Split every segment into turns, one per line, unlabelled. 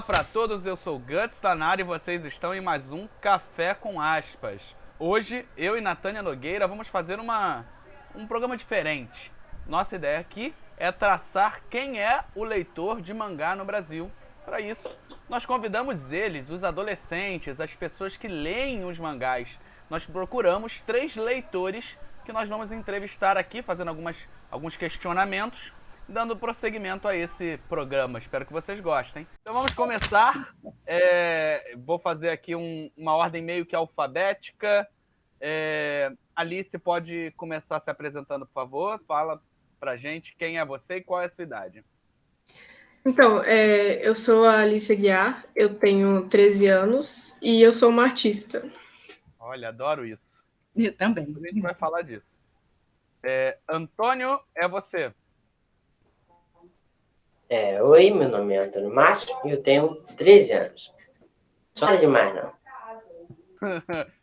Olá para todos, eu sou o Guts Tanara e vocês estão em mais um Café com Aspas. Hoje, eu e Natânia Nogueira vamos fazer um programa diferente. Nossa ideia aqui é traçar quem é o leitor de mangá no Brasil. Para isso, nós convidamos eles, os adolescentes, as pessoas que leem os mangás. Nós procuramos 3 leitores que nós vamos entrevistar aqui, fazendo alguns questionamentos, dando prosseguimento a esse programa. Espero que vocês gostem. Então vamos começar. Vou fazer aqui uma ordem meio que alfabética. Alice, pode começar se apresentando, por favor. Fala pra gente quem é você e qual é a sua idade.
Então, eu sou a Alice Aguiar, eu tenho 13 anos e eu sou uma artista.
Olha, adoro isso.
Eu também.
A gente vai falar disso. Antônio, é você.
Oi, meu nome é Antônio Márcio e eu tenho 13 anos. Só demais, não.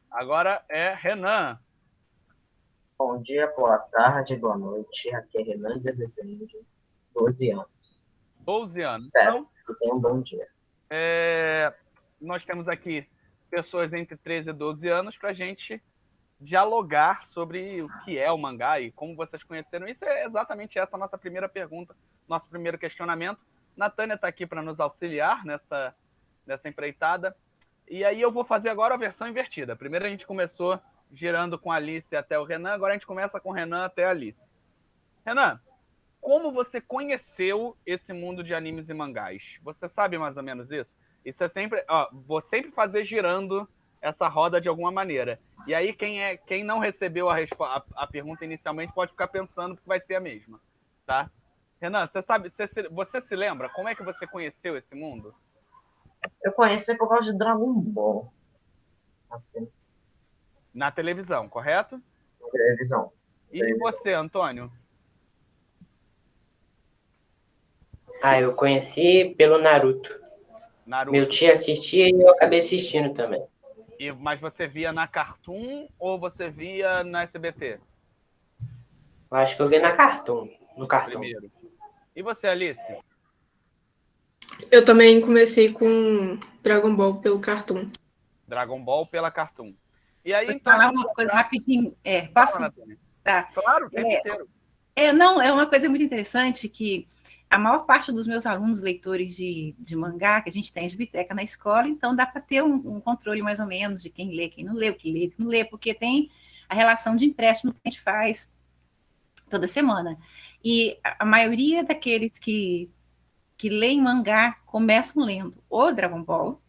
Agora é Renan.
Bom dia, boa tarde, boa noite. Aqui é Renan de Rezende, 12 anos.
12 anos.
Espero que tenha um bom dia.
Nós temos aqui pessoas entre 13 e 12 anos para a gente dialogar sobre o que é o mangá e como vocês conheceram. Isso é exatamente essa a nossa primeira pergunta, nosso primeiro questionamento. Natânia está aqui para nos auxiliar nessa empreitada. E aí eu vou fazer agora a versão invertida. Primeiro a gente começou girando com a Alice até o Renan, agora a gente começa com o Renan até a Alice. Renan, como você conheceu esse mundo de animes e mangás? Você sabe mais ou menos isso? Isso é sempre... vou sempre fazer girando essa roda de alguma maneira. E aí quem não recebeu a pergunta inicialmente pode ficar pensando que vai ser a mesma, tá? Renan, você se lembra? Como é que você conheceu esse mundo?
Eu conheço por causa de Dragon Ball. Assim,
Na televisão, correto?
na televisão.
E você, Antônio?
Eu conheci pelo Naruto. Meu tio assistia e eu acabei assistindo também.
Mas você via na Cartoon ou você via na SBT?
Eu acho que eu vi no Cartoon.
Primeiro. E você, Alice?
Eu também comecei com Dragon Ball pelo Cartoon.
Dragon Ball pela Cartoon. E aí,
Vou
então.
falar uma coisa rapidinho.
Posso?
Posso? Tá.
Claro, o tempo inteiro.
Não, é uma coisa muito interessante que a maior parte dos meus alunos leitores de mangá, que a gente tem de biblioteca na escola, então dá para ter um controle mais ou menos de quem lê, quem não lê, o que lê, o que não lê, porque tem a relação de empréstimo que a gente faz toda semana. E a maioria daqueles que leem mangá começam lendo ou Dragon Ball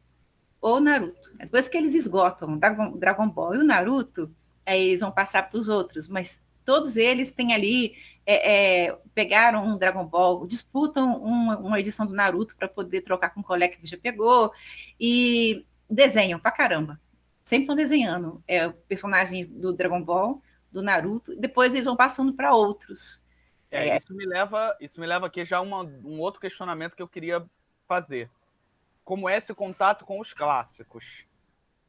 ou Naruto. Depois que eles esgotam o Dragon Ball e o Naruto, aí eles vão passar para os outros, mas todos eles têm ali, pegaram um Dragon Ball, disputam uma edição do Naruto para poder trocar com um colega que já pegou, e desenham pra caramba. Sempre estão desenhando personagens do Dragon Ball, do Naruto, e depois eles vão passando para outros.
Isso me leva aqui já a um outro questionamento que eu queria fazer. Como é esse contato com os clássicos?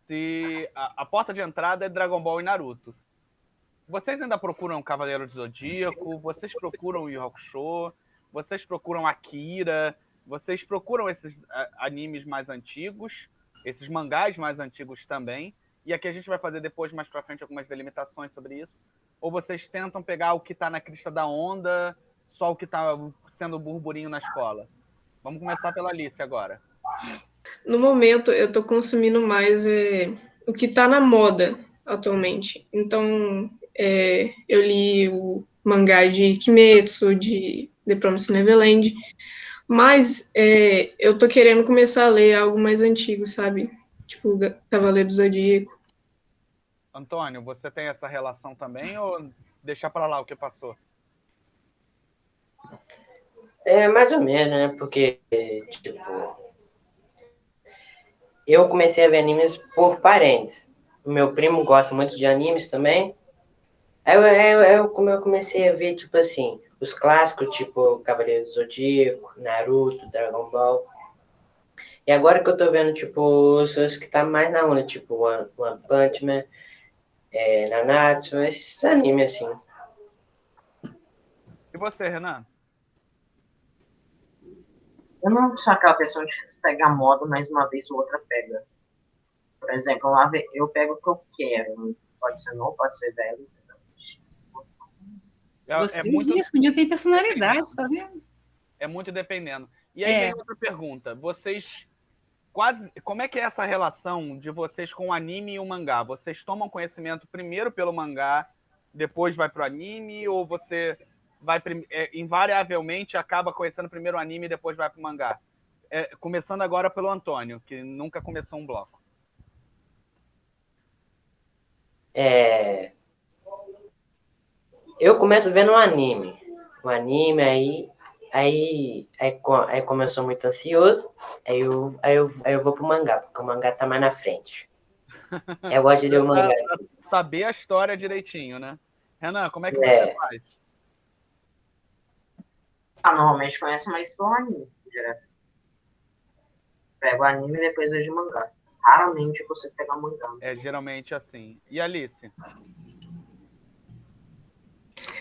Se a porta de entrada é Dragon Ball e Naruto. Vocês ainda procuram Cavaleiro do Zodíaco? Vocês procuram Yu Hakusho? Vocês procuram Akira? Vocês procuram esses animes mais antigos? Esses mangás mais antigos também? E aqui a gente vai fazer depois, mais pra frente, algumas delimitações sobre isso. Ou vocês tentam pegar o que tá na crista da onda, só o que tá sendo burburinho na escola? Vamos começar pela Alice agora.
No momento, eu tô consumindo mais o que tá na moda atualmente. Então, eu li o mangá de Kimetsu, de The Promised Neverland, mas eu tô querendo começar a ler algo mais antigo, sabe? Tipo, Cavaleiro do Zodíaco.
Antônio, você tem essa relação também ou deixar para lá o que passou?
Mais ou menos, né? Porque, tipo, eu comecei a ver animes por parentes. O meu primo gosta muito de animes também. Como eu comecei a ver, tipo assim, os clássicos, tipo Cavaleiro do Zodíaco, Naruto, Dragon Ball. E agora que eu tô vendo, tipo, os que tá mais na onda, tipo One Punch Man, Nanatsu, esses animes, assim.
E você, Renan?
Eu não sou aquela pessoa que segue a moda, mas uma vez ou outra pega. Por exemplo, eu pego o que eu quero. Pode ser novo, pode ser velho.
É
Gostei
muito
disso, o menino tem personalidade, tá vendo?
É muito dependendo. E aí vem outra pergunta. Vocês como é que é essa relação de vocês com o anime e o mangá? Vocês tomam conhecimento primeiro pelo mangá, depois vai pro anime, ou você vai invariavelmente acaba conhecendo primeiro o anime e depois vai pro mangá? Começando agora pelo Antônio, que nunca começou um bloco.
Eu começo vendo um anime. O anime, aí como eu sou muito ansioso, aí eu vou pro mangá, porque o mangá tá mais na frente. Eu gosto de ler o mangá.
Pra saber a história direitinho, né? Renan, como é que você
É,
faz?
Normalmente conhece mais do anime, direto. Pega o anime e depois vejo o mangá. Raramente você pega o mangá.
É geralmente assim. E Alice?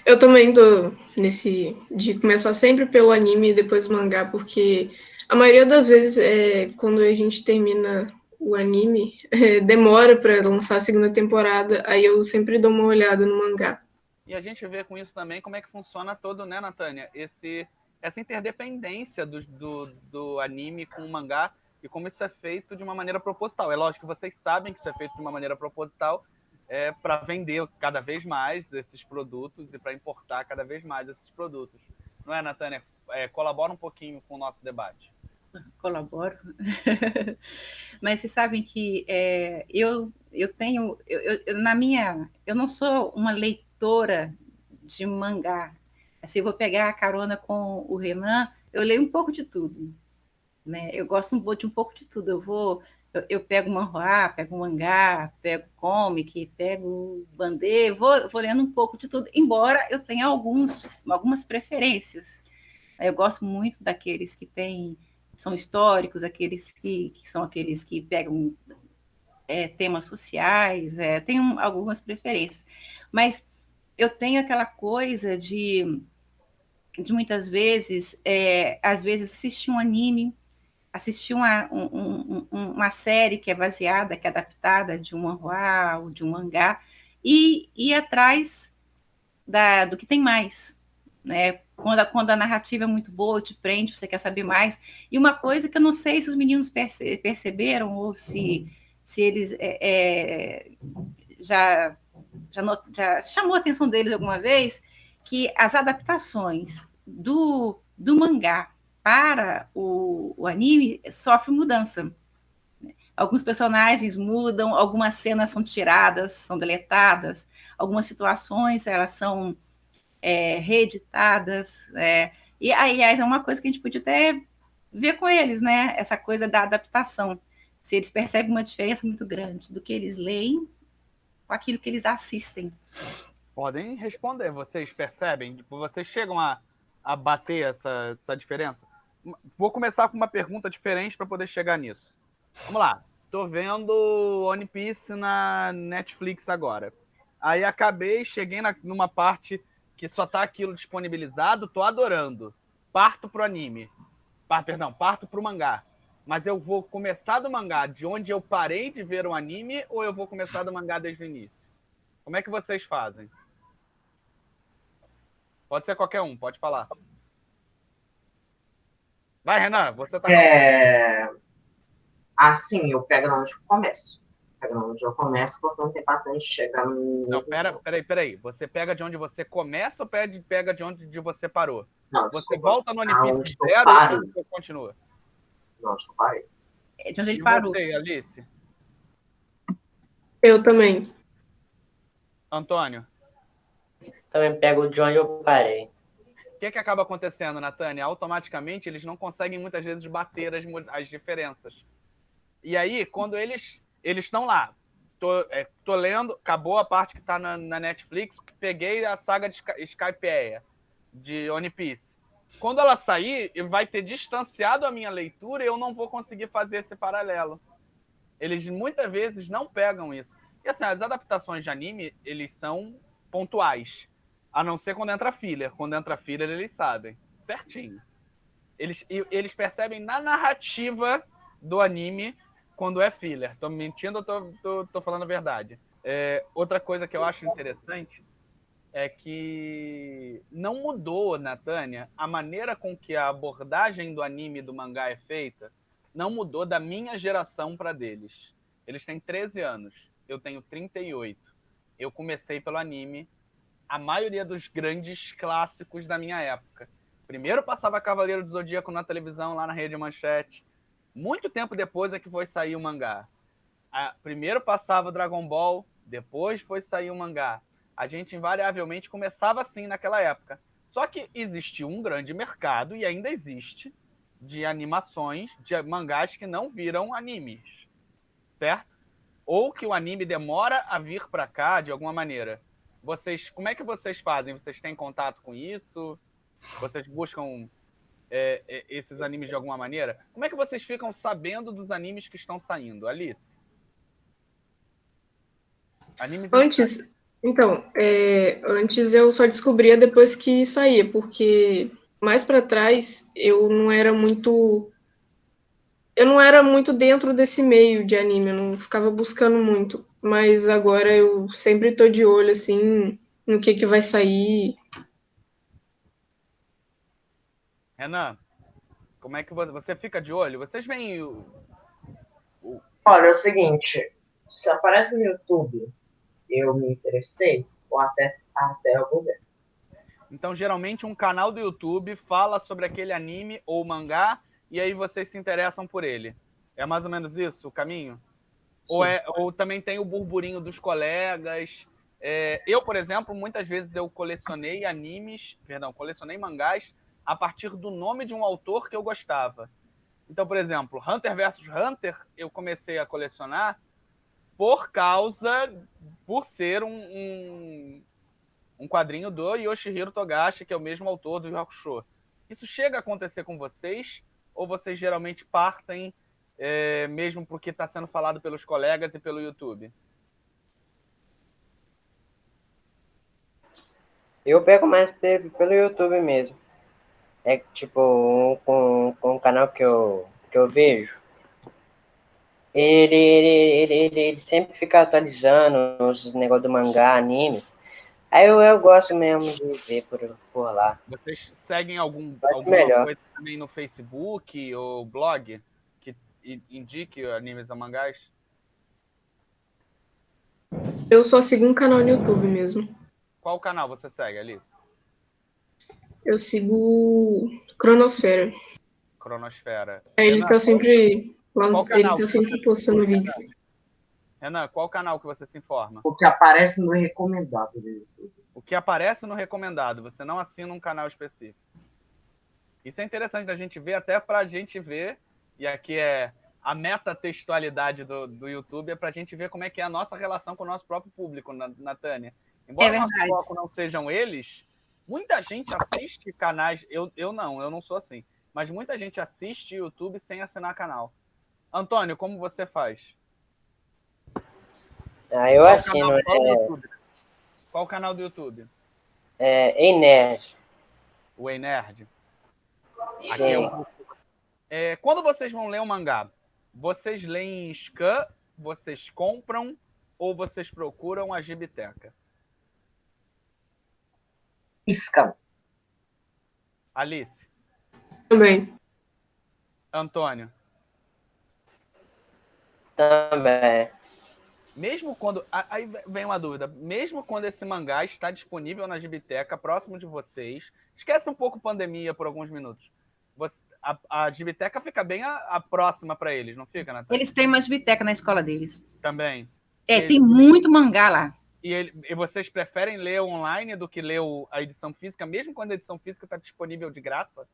Eu também tô nesse de começar sempre pelo anime e depois o mangá, porque a maioria das vezes, quando a gente termina o anime, demora para lançar a segunda temporada, aí eu sempre dou uma olhada no mangá.
E a gente vê com isso também como é que funciona todo, né, Natânia? Essa interdependência do anime com o mangá e como isso é feito de uma maneira proposital. É lógico que vocês sabem que isso é feito de uma maneira proposital para vender cada vez mais esses produtos e para importar cada vez mais esses produtos. Não é, Natânia? Colabora um pouquinho com o nosso debate.
Colaboro. Mas vocês sabem que eu tenho, eu não sou uma leitora de mangá. Assim, eu vou pegar a carona com o Renan, eu leio um pouco de tudo, né? Eu gosto de um pouco de tudo. Eu pego manhwa, pego mangá, pego comic, pego bandê, vou lendo um pouco de tudo, embora eu tenha algumas preferências. Eu gosto muito daqueles que são históricos, aqueles que são aqueles que pegam temas sociais, tenho algumas preferências. Mas eu tenho aquela coisa de muitas vezes, às vezes, assistir um anime, assistir uma série que é baseada, que é adaptada de um manhwa ou de um mangá, e ir atrás do que tem mais, né? Quando a narrativa é muito boa, te prende, você quer saber mais. E uma coisa que eu não sei se os meninos perceberam ou se eles já chamou a atenção deles alguma vez, que as adaptações do mangá para o anime sofrem mudança. Alguns personagens mudam, algumas cenas são tiradas, são deletadas, algumas situações elas são reeditadas. E, aliás, é uma coisa que a gente podia até ver com eles, né? Essa coisa da adaptação. Se eles percebem uma diferença muito grande do que eles leem com aquilo que eles assistem.
Podem responder, vocês percebem? Tipo, vocês chegam a bater essa diferença? Vou começar com uma pergunta diferente para poder chegar nisso. Vamos lá. Tô vendo One Piece na Netflix agora. Aí cheguei numa parte que só tá aquilo disponibilizado, tô adorando. Parto pro anime. Parto pro mangá. Mas eu vou começar do mangá de onde eu parei de ver o anime ou eu vou começar do mangá desde o início? Como é que vocês fazem? Pode ser qualquer um, pode falar. Vai, Renan, você tá
Assim, eu pego onde eu começo. Pego onde eu começo, porque não tem paciência de chegar no...
Não, peraí. Você pega de onde você começa ou pega de onde você parou?
Não,
você
desculpa.
volta no One Piece
eu
zero
parei.
ou você continua?
Não, eu parei.
De onde ele
E
parou.
você, Alice?
Eu também.
Antônio?
também pego de onde eu parei.
O que acaba acontecendo, Natânia? Automaticamente eles não conseguem muitas vezes bater as diferenças. E aí, quando eles estão lá, tô lendo, acabou a parte que tá na Netflix, peguei a saga de Skypiea, de One Piece. Quando ela sair, vai ter distanciado a minha leitura e eu não vou conseguir fazer esse paralelo. Eles muitas vezes não pegam isso. E assim, as adaptações de anime, eles são pontuais. A não ser quando entra filler. Quando entra filler, eles sabem. Certinho. Eles percebem na narrativa do anime quando é filler. Tô mentindo ou tô falando a verdade? Outra coisa que eu acho interessante é que não mudou, Natânia, a maneira com que a abordagem do anime e do mangá é feita, não mudou da minha geração para deles. Eles têm 13 anos, eu tenho 38. Eu comecei pelo anime, a maioria dos grandes clássicos da minha época. Primeiro passava Cavaleiro do Zodíaco na televisão, lá na Rede Manchete. Muito tempo depois é que foi sair o mangá. Primeiro passava Dragon Ball, depois foi sair o mangá. A gente invariavelmente começava assim naquela época. Só que existiu um grande mercado, e ainda existe, de animações, de mangás que não viram animes, certo? Ou que o anime demora a vir para cá de alguma maneira. Como é que vocês fazem? Vocês têm contato com isso? Vocês buscam esses animes de alguma maneira? Como é que vocês ficam sabendo dos animes que estão saindo, Alice? Animes
Antes eu só descobria depois que saía, porque mais para trás eu não era muito dentro desse meio de anime, eu não ficava buscando muito, mas agora eu sempre tô de olho assim no que vai sair.
Renan, como é que você fica de olho? Vocês veem
Olha, é o seguinte, se aparece no YouTube, eu me interessei, ou até eu vou ver.
Então, geralmente, um canal do YouTube fala sobre aquele anime ou mangá, e aí vocês se interessam por ele. É mais ou menos isso o caminho? Ou também tem o burburinho dos colegas? Eu, por exemplo, muitas vezes eu colecionei mangás a partir do nome de um autor que eu gostava. Então, por exemplo, Hunter vs Hunter, eu comecei a colecionar por ser um quadrinho do Yoshihiro Togashi, que é o mesmo autor do Yu Hakusho. Isso chega a acontecer com vocês? Ou vocês geralmente partem mesmo porque está sendo falado pelos colegas e pelo YouTube?
Eu pego mais pelo YouTube mesmo. É tipo, com um canal que eu vejo, ele sempre fica atualizando os negócios do mangá, anime. Aí eu gosto mesmo de ver por lá.
Vocês seguem alguma
melhor.
coisa também no Facebook ou blog que indique animes ou mangás?
Eu só sigo um canal no YouTube mesmo.
Qual canal você segue, Alice?
Eu sigo Cronosfera.
Cronosfera.
Ele tá sempre postando vídeo.
Renan, qual canal que você se informa?
O que aparece no recomendado do YouTube.
O que aparece no recomendado, você não assina um canal específico. Isso é interessante da gente ver, até pra gente ver, e aqui é a metatextualidade do YouTube, é pra gente ver como é que é a nossa relação com o nosso próprio público, Natânia. Embora o nosso foco não sejam eles, muita gente assiste canais, eu não sou assim, mas muita gente assiste YouTube sem assinar canal. Antônio, como você faz?
Eu assino.
Qual o canal do YouTube?
Ei Nerd.
O Ei Nerd?
Sim.
Quando vocês vão ler um mangá, vocês leem em scan, vocês compram ou vocês procuram a Gibiteca?
Scan.
Alice?
Também.
Antônio?
Também.
Mesmo quando... Aí vem uma dúvida. Mesmo quando esse mangá está disponível na Gibiteca, próximo de vocês, esquece um pouco pandemia por alguns minutos. A Gibiteca fica bem a próxima para eles, não fica, Natália?
Eles têm uma Gibiteca na escola deles.
Também.
Tem muito mangá lá.
E vocês preferem ler online do que ler a edição física, mesmo quando a edição física está disponível de graça?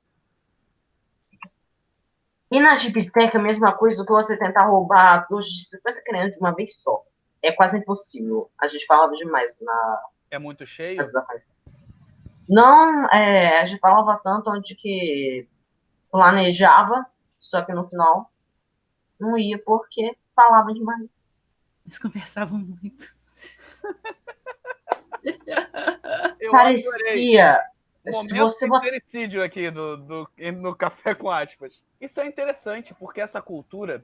E na Gibiteca, a mesma coisa do que você tentar roubar dos 50 crianças de uma vez só. É quase impossível. A gente falava demais na...
É muito cheio?
Não, a gente falava tanto onde que planejava, só que no final não ia porque falava demais.
Eles conversavam muito.
Parecia
momento
você botar.
sincericídio aqui no Café com Aspas. Isso é interessante, porque essa cultura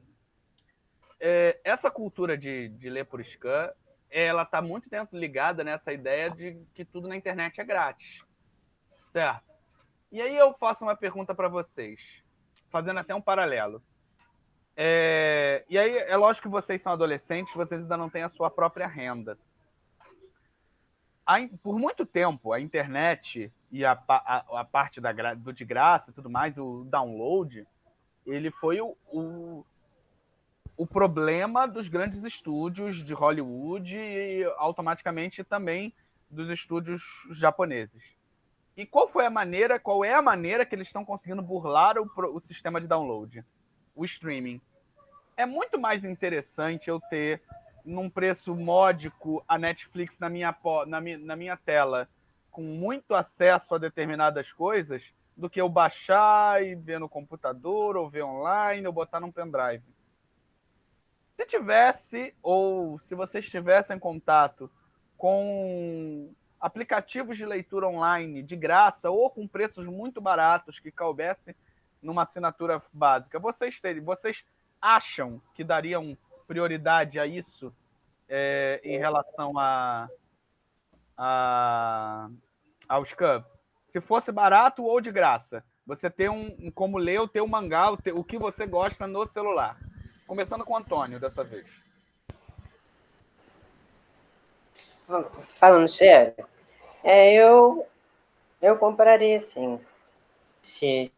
de ler por scan, ela está muito dentro ligada nessa ideia de que tudo na internet é grátis, certo? E aí eu faço uma pergunta para vocês, fazendo até um paralelo. E aí é lógico que vocês são adolescentes, vocês ainda não têm a sua própria renda. Por muito tempo, a internet e a parte do de graça e tudo mais, o download, ele foi o problema dos grandes estúdios de Hollywood e automaticamente também dos estúdios japoneses. E qual é a maneira que eles estão conseguindo burlar o sistema de download? O streaming. É muito mais interessante eu ter, num preço módico, a Netflix na minha tela, com muito acesso a determinadas coisas, do que eu baixar e ver no computador, ou ver online, ou botar num pendrive. Se vocês tivessem contato com aplicativos de leitura online de graça ou com preços muito baratos que coubessem numa assinatura básica, vocês acham que dariam prioridade a isso em relação ao SCAN? Se fosse barato ou de graça, você ter como ler ou ter um mangá, o que você gosta no celular. Começando com o Antônio, dessa vez.
Falando sério, eu compraria, sim. Se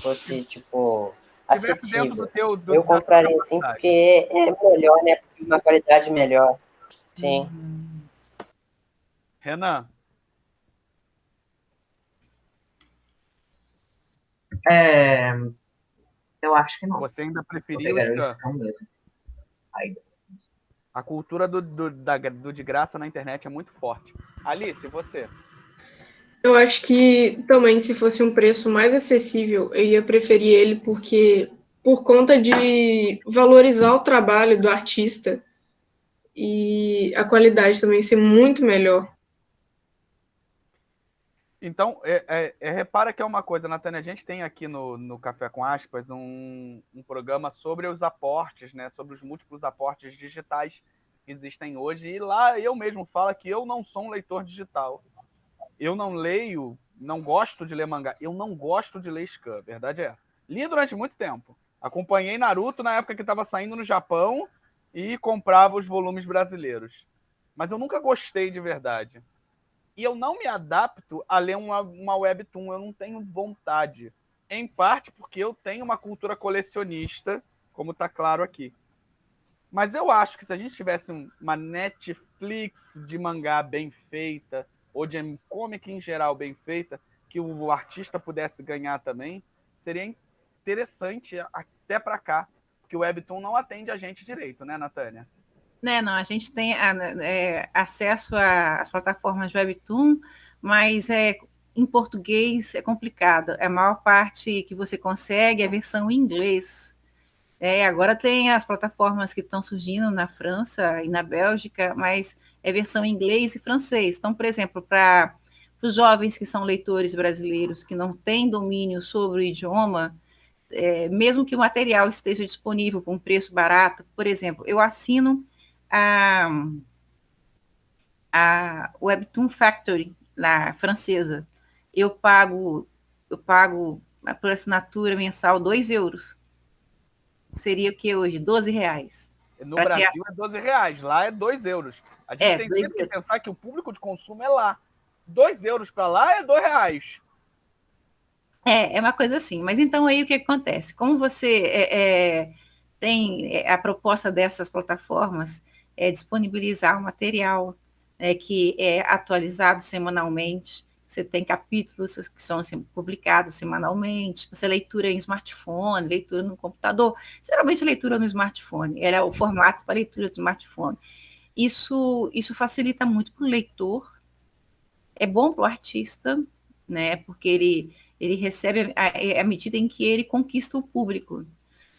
fosse, tipo,
Tivesse dentro do
acessível.
teu...
Eu compraria, sim, porque é melhor, né? Uma qualidade melhor. Sim.
Renan?
Eu acho que não.
Você ainda
Eu
preferia o
pegaria o
SCAN?
scan mesmo. Aí,
A cultura do de graça na internet é muito forte. Alice, você?
Eu acho que também, se fosse um preço mais acessível, eu ia preferir ele porque, por conta de valorizar o trabalho do artista e a qualidade também ser muito melhor.
Então, repara que é uma coisa, Natânia, a gente tem aqui no Café com Aspas um programa sobre os aportes, né, sobre os múltiplos aportes digitais que existem hoje, e lá eu mesmo falo que eu não sou um leitor digital. Eu não leio, não gosto de ler mangá, eu não gosto de ler scan, a verdade é essa. Li durante muito tempo. Acompanhei Naruto na época que estava saindo no Japão e comprava os volumes brasileiros. Mas eu nunca gostei de verdade. E eu não me adapto a ler uma webtoon, eu não tenho vontade. Em parte porque eu tenho uma cultura colecionista, como está claro aqui. Mas eu acho que se a gente tivesse uma Netflix de mangá bem feita, ou de comic em geral bem feita, que o artista pudesse ganhar também, seria interessante até para cá, porque o webtoon não atende a gente direito, né, Natânia?
Não, a gente tem acesso às plataformas Webtoon, mas em português é complicado. A maior parte que você consegue é a versão em inglês. Agora tem as plataformas que estão surgindo na França e na Bélgica, mas é versão em inglês e francês. Então, por exemplo, para os jovens que são leitores brasileiros que não têm domínio sobre o idioma, mesmo que o material esteja disponível por um preço barato, por exemplo, eu assino a Webtoon Factory, lá, francesa. Eu pago por assinatura mensal 2 euros. Seria o que hoje? 12 reais.
No Brasil é 12 reais, lá é 2 euros. A gente tem sempre que pensar que o público de consumo é lá. 2 euros para lá é 2 reais.
É uma coisa assim. Mas então aí o que acontece? Como você tem a proposta dessas plataformas disponibilizar o material que é atualizado semanalmente, você tem capítulos que são assim, publicados semanalmente, você leitura em smartphone, leitura no computador, geralmente leitura no smartphone, era o formato para leitura do smartphone. Isso facilita muito para o leitor, é bom para o artista, né, porque ele recebe à medida em que ele conquista o público.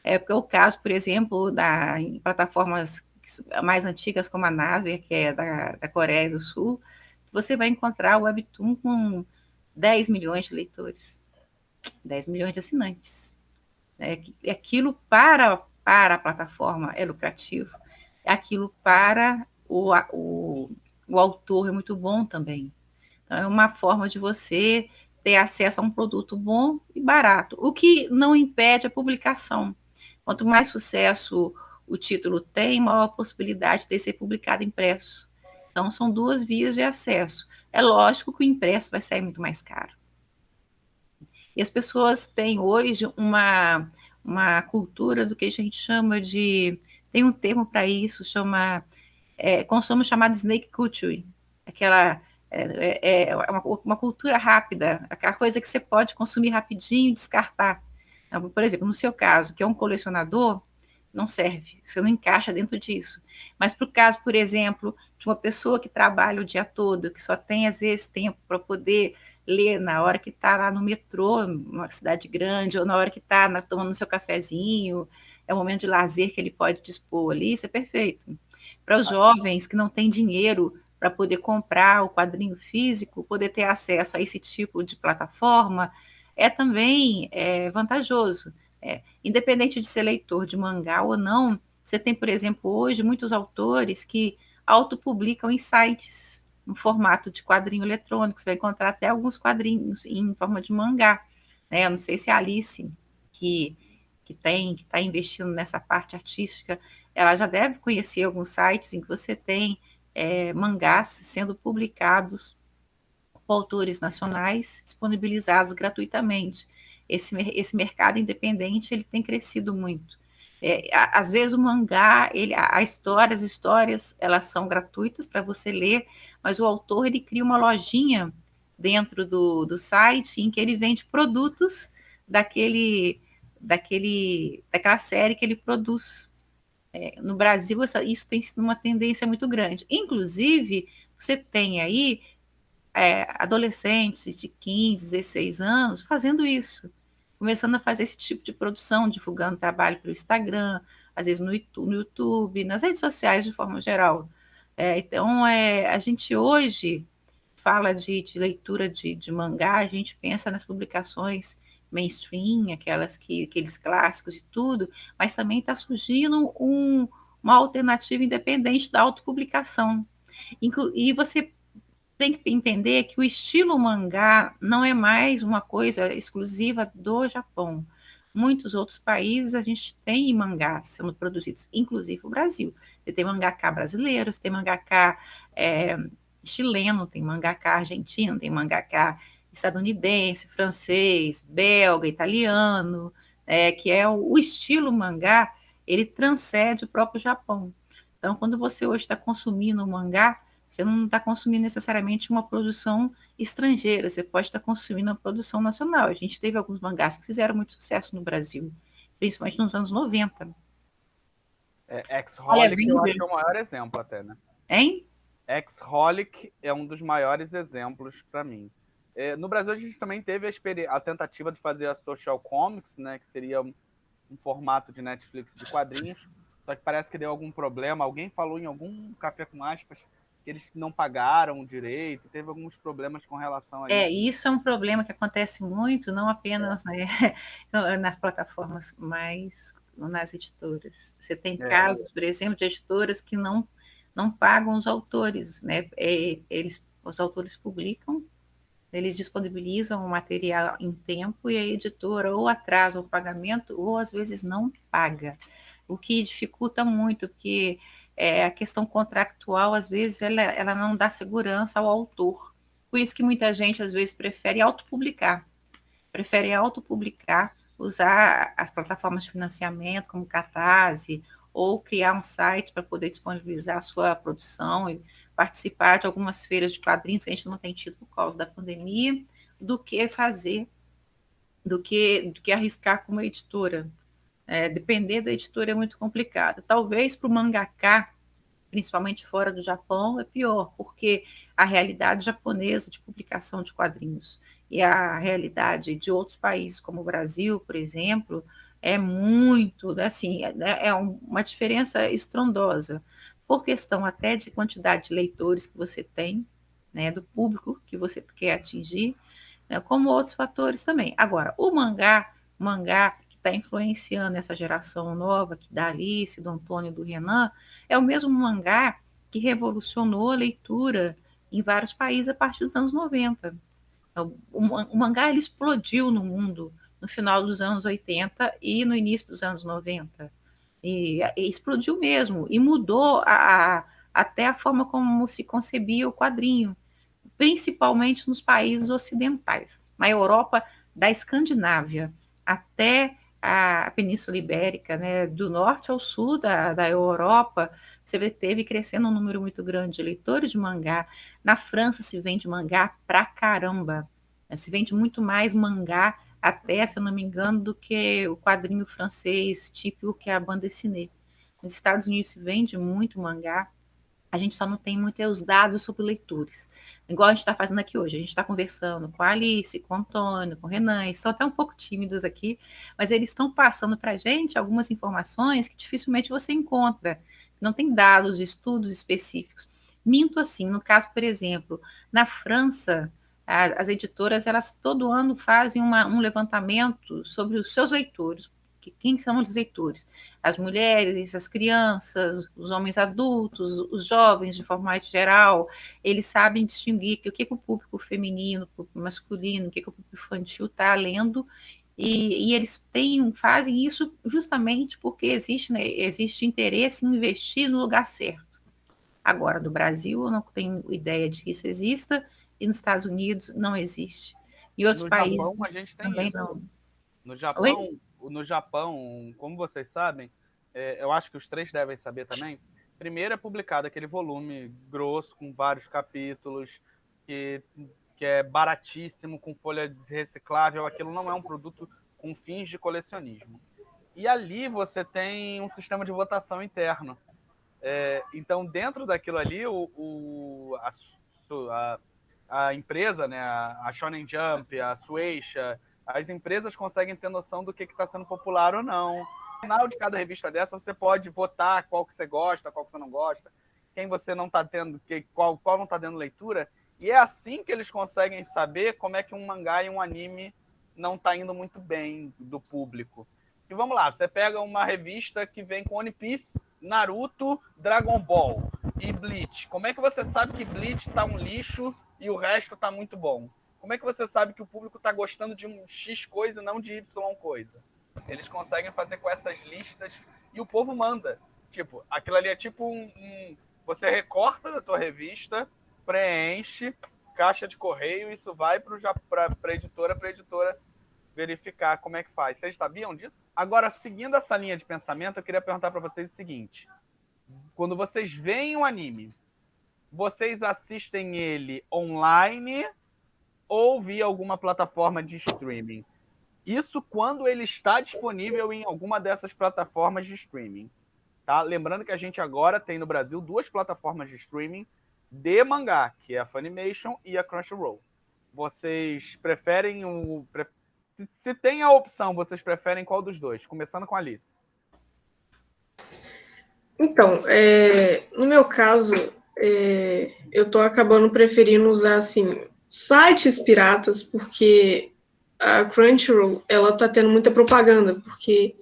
Porque é o caso, por exemplo, em plataformas mais antigas como a Naver, que é da Coreia do Sul, você vai encontrar o Webtoon com 10 milhões de leitores, 10 milhões de assinantes. Aquilo para a plataforma é lucrativo, aquilo para o autor é muito bom também. Então, é uma forma de você ter acesso a um produto bom e barato, o que não impede a publicação. Quanto mais sucesso o título tem, maior a possibilidade de ser publicado impresso. Então, são duas vias de acesso. É lógico que o impresso vai sair muito mais caro. E as pessoas têm hoje uma cultura do que a gente chama de... Tem um termo para isso, consumo chamado snake culture. Aquela... uma cultura rápida, aquela coisa que você pode consumir rapidinho e descartar. Então, por exemplo, no seu caso, que é um colecionador, não serve, você não encaixa dentro disso. Mas para o caso, por exemplo, de uma pessoa que trabalha o dia todo, que só tem, às vezes, tempo para poder ler na hora que está lá no metrô, numa cidade grande, ou na hora que está tomando seu cafezinho, é um momento de lazer que ele pode dispor ali, isso é perfeito. Para os jovens que não têm dinheiro para poder comprar o quadrinho físico, poder ter acesso a esse tipo de plataforma, é também vantajoso. Independente de ser leitor de mangá ou não, você tem, por exemplo, hoje muitos autores que autopublicam em sites, no formato de quadrinho eletrônico. Você vai encontrar até alguns quadrinhos em forma de mangá. Eu não sei se a Alice, que está investindo nessa parte artística, ela já deve conhecer alguns sites em que você tem mangás sendo publicados por autores nacionais, disponibilizados gratuitamente. Esse mercado independente ele tem crescido muito. Às vezes o mangá, as histórias, elas são gratuitas para você ler, mas o autor ele cria uma lojinha dentro do site em que ele vende produtos daquela série que ele produz. No Brasil, isso tem sido uma tendência muito grande. Inclusive, você tem aí adolescentes de 15, 16 anos fazendo isso, começando a fazer esse tipo de produção, divulgando trabalho pelo Instagram, às vezes no YouTube, nas redes sociais de forma geral. Então, a gente hoje fala de leitura de mangá, a gente pensa nas publicações mainstream, aqueles clássicos e tudo, mas também está surgindo uma alternativa independente da autopublicação. E você tem que entender que o estilo mangá não é mais uma coisa exclusiva do Japão. Muitos outros países a gente tem mangás sendo produzidos, inclusive o Brasil. Você tem mangaka brasileiros, tem mangaka chileno, tem mangaka argentino, tem mangaka estadunidense, francês, belga, italiano, que é o estilo mangá, ele transcende o próprio Japão. Então, quando você hoje está consumindo um mangá, você não está consumindo necessariamente uma produção estrangeira, você pode estar consumindo uma produção nacional. A gente teve alguns mangás que fizeram muito sucesso no Brasil, principalmente nos anos 90.
X-Holic eu acho que é o maior exemplo até, né?
Hein?
X-Holic é um dos maiores exemplos para mim. No Brasil a gente também teve a tentativa de fazer a Social Comics, né, que seria um formato de Netflix de quadrinhos, só que parece que deu algum problema. Alguém falou em algum Café com Aspas que eles não pagaram direito, teve alguns problemas com relação a isso.
Isso é um problema que acontece muito, não apenas nas plataformas, mas nas editoras. Você tem casos, por exemplo, de editoras que não pagam os autores, né? Os autores publicam, eles disponibilizam o material em tempo e a editora ou atrasa o pagamento ou às vezes não paga, o que dificulta muito, porque a questão contractual, às vezes, ela não dá segurança ao autor. Por isso que muita gente, às vezes, prefere autopublicar, usar as plataformas de financiamento, como Catarse, ou criar um site para poder disponibilizar a sua produção e participar de algumas feiras de quadrinhos que a gente não tem tido por causa da pandemia, do que arriscar como editora. Depender da editora é muito complicado. Talvez para o mangaka, principalmente fora do Japão, é pior, porque a realidade japonesa de publicação de quadrinhos e a realidade de outros países, como o Brasil, por exemplo, é muito, assim, uma diferença estrondosa, por questão até de quantidade de leitores que você tem, né, do público que você quer atingir, né, como outros fatores também. Agora, o mangá que está influenciando essa geração nova, que da Alice, do Antônio e do Renan, é o mesmo mangá que revolucionou a leitura em vários países a partir dos anos 90. O mangá ele explodiu no mundo no final dos anos 80 e no início dos anos 90. E explodiu mesmo, e mudou até a forma como se concebia o quadrinho, principalmente nos países ocidentais. Na Europa, da Escandinávia até a Península Ibérica, né, do norte ao sul da Europa, você teve crescendo um número muito grande de leitores de mangá. Na França se vende mangá pra caramba. Se vende muito mais mangá, até, se eu não me engano, do que o quadrinho francês típico que é a bande dessinée. Nos Estados Unidos se vende muito mangá, a gente só não tem muitos dados sobre leitores. Igual a gente está fazendo aqui hoje. A gente está conversando com a Alice, com o Antônio, com o Renan. Eles estão até um pouco tímidos aqui, mas eles estão passando para a gente algumas informações que dificilmente você encontra. Não tem dados, estudos específicos. Minto assim, no caso, por exemplo, na França, as editoras, elas todo ano fazem um levantamento sobre os seus leitores. Quem são os leitores? As mulheres, as crianças, os homens adultos, os jovens, de forma mais geral, eles sabem distinguir o que o público feminino, o público masculino, o que o público infantil está lendo, e eles fazem isso justamente porque existe, né, existe interesse em investir no lugar certo. Agora, do Brasil, eu não tenho ideia de que isso exista, e nos Estados Unidos não existe. Em outros países
Japão, a gente tem
também
isso.
não.
No
Oi?
Japão, como vocês sabem, eu acho que os três devem saber também. Primeiro é publicado aquele volume grosso, com vários capítulos, que, que é baratíssimo, com folha reciclável. Aquilo não é um produto com fins de colecionismo. E ali você tem um sistema de votação interno. Então, dentro daquilo ali, a empresa, né, a Shonen Jump, a Shueisha, as empresas conseguem ter noção do que está sendo popular ou não. No final de cada revista dessa, você pode votar qual que você gosta, qual que você não gosta, quem você não está tendo, qual não está dando leitura. E é assim que eles conseguem saber como é que um mangá e um anime não está indo muito bem do público. E vamos lá, você pega uma revista que vem com One Piece, Naruto, Dragon Ball e Bleach. Como é que você sabe que Bleach tá um lixo e o resto tá muito bom? Como é que você sabe que o público tá gostando de um X coisa e não de Y coisa? Eles conseguem fazer com essas listas e o povo manda. Tipo, aquilo ali é tipo você recorta da tua revista, preenche, caixa de correio, isso vai para editora verificar como é que faz. Vocês sabiam disso? Agora, seguindo essa linha de pensamento, eu queria perguntar para vocês o seguinte: quando vocês veem um anime, vocês assistem ele online ou via alguma plataforma de streaming? Isso quando ele está disponível em alguma dessas plataformas de streaming. Tá? Lembrando que a gente agora tem no Brasil 2 plataformas de streaming de mangá, que é a Funimation e a Crunchyroll. Vocês preferem se tem a opção, vocês preferem qual dos dois? Começando com a Alice.
Então, no meu caso, eu tô acabando preferindo usar, assim, sites piratas, porque a Crunchyroll, ela tá tendo muita propaganda, porque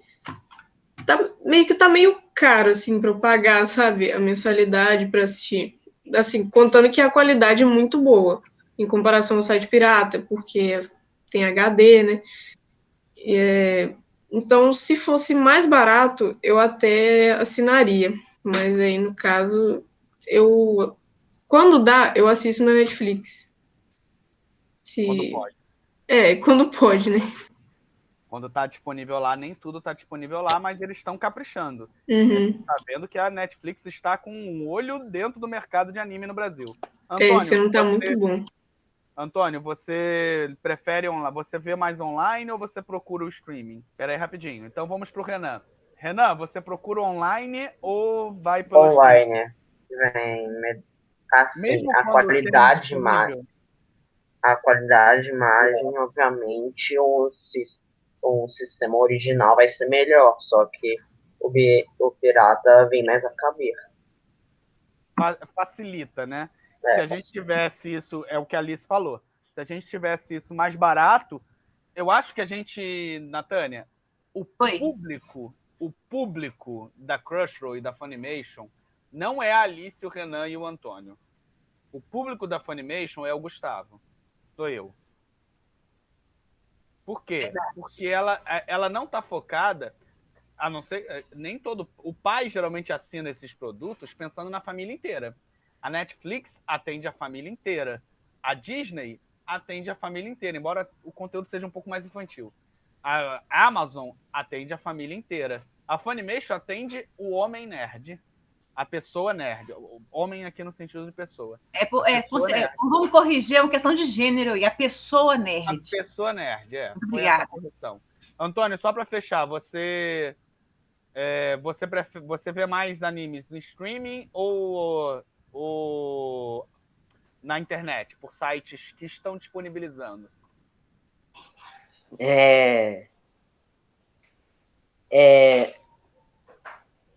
tá meio caro, assim, pra eu pagar, sabe, a mensalidade pra assistir. Assim, contando que a qualidade é muito boa, em comparação ao site pirata, porque tem HD, né? Então, se fosse mais barato, eu até assinaria. Mas aí, no caso, quando dá, eu assisto na Netflix.
Quando pode.
Quando pode, né?
Quando está disponível lá, nem tudo está disponível lá, mas eles estão caprichando.
Uhum.
Tá vendo que a Netflix está com um olho dentro do mercado de anime no Brasil. Antônio,
Esse ano tá muito bom.
Antônio, você prefere você vê mais online ou você procura o streaming? Espera aí rapidinho. Então vamos pro Renan. Renan, você procura online ou vai pelo
online? Assim,
mesmo
a
quando
qualidade de
tem
imagem,
disponível?
obviamente, o sistema original vai ser melhor, só que o pirata vem mais a caber.
Facilita, né? Se a gente tivesse isso, é o que a Alice falou, se a gente tivesse isso mais barato, eu acho que a gente, Natânia, o público da Crunchyroll e da Funimation não é a Alice, o Renan e o Antônio. O público da Funimation é o Gustavo. Sou eu. Por quê? Porque ela não está focada, a não ser, nem todo. O pai geralmente assina esses produtos pensando na família inteira. A Netflix atende a família inteira. A Disney atende a família inteira, embora o conteúdo seja um pouco mais infantil. A Amazon atende a família inteira. A Funimation atende o homem nerd. A pessoa nerd. Homem aqui no sentido de pessoa.
Vamos corrigir, é uma questão de gênero e a pessoa nerd.
A pessoa nerd,
Foi essa
correção. Antônio, só para fechar, você vê mais animes no streaming ou na internet, por sites que estão disponibilizando?